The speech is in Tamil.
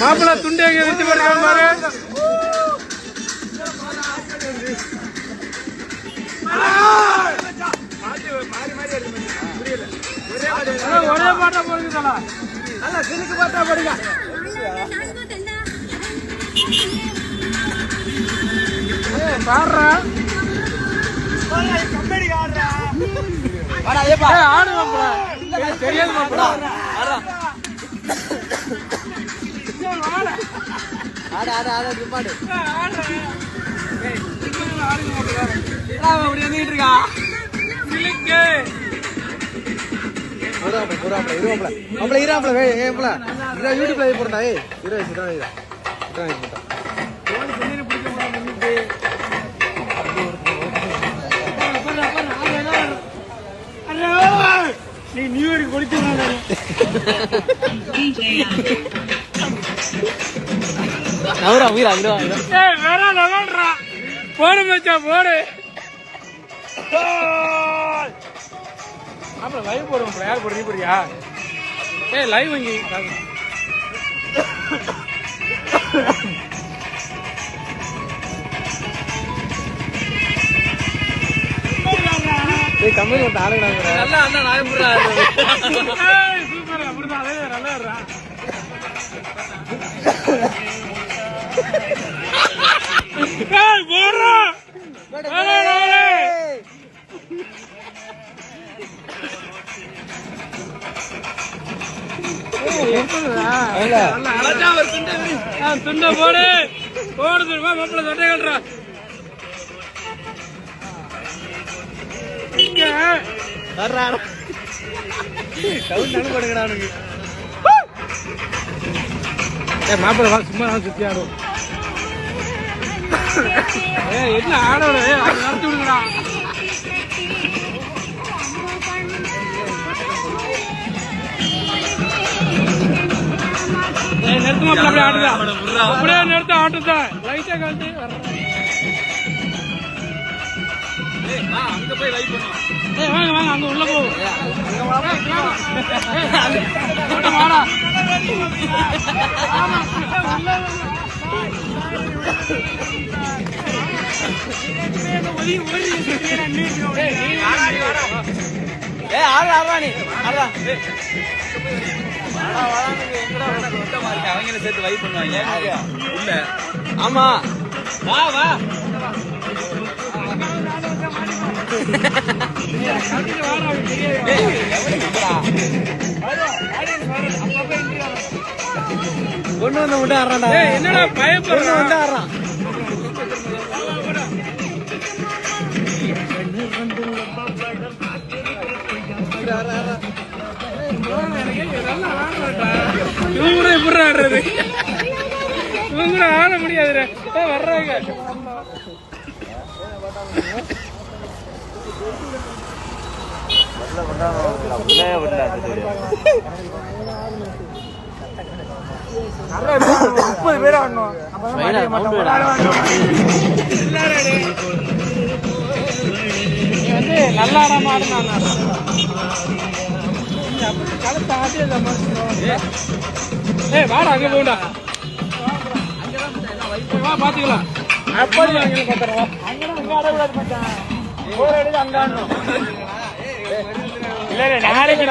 மாப்பிள்ள துண்டு எங்க வச்சு போயிருக்காங்க பாரு. ஒரே பாட்டா போடுங்க. நல்லா சிறுக்கு பாட்டா போடுங்க. பாடுறா ஆடு மாப்பிள்ள தெரியாது மாப்பிள்ள. யூடியூப்ல போட்டா நீ நியூ இயர் கொடுத்து போடு மச்சா போடு. அப்புறம் லைவ் போடுவோம். யார் போடுறீ போறியா? லைவ் வாங்கி கம்பெனி ஒரு ஆளுங்க நல்லா அண்ணா நாயம்புரா சூப்பர். அப்படிதான் நல்லா துண்ட போடு போடு தெரியுமா மாப்பிள்ள சட்டை கட்டுறா. மாப்பிள்ள சும்மா சுத்தி ஆடும். என்ன ஆடோட நடத்தி விடுங்கடா. நிறுத்த மாப்பிள்ள அப்படியே ஆடுதா. அப்படியே நிறுத்த ஆட்டுதா. லைட்டா காட்டு அங்க போய் லைட் பண்ணுவோம். வாங்க வாங்க அங்க உள்ள போவோம். அவங்கள சேர்த்து வை பண்ணுவாங்க. ஆமா வா வா கொண்டு வந்து விட்டாடுறான். என்னடா பயப்படுற விட்டாடுறான். இவங்க கூட எப்படி ஆடுறது? இவங்க கூட ஆட முடியாது. வர்றாங்க முப்பது பேர் ஆடணும். நல்லா ஆடாம ஆடுனா களத்தை ஆட்டி வாடா அங்க போண்டா. வா பாத்துக்கலாம். அப்படி அங்க ஆடக்கூடாது மாட்டான். அங்க ஆடணும். இல்ல நாளைக்கு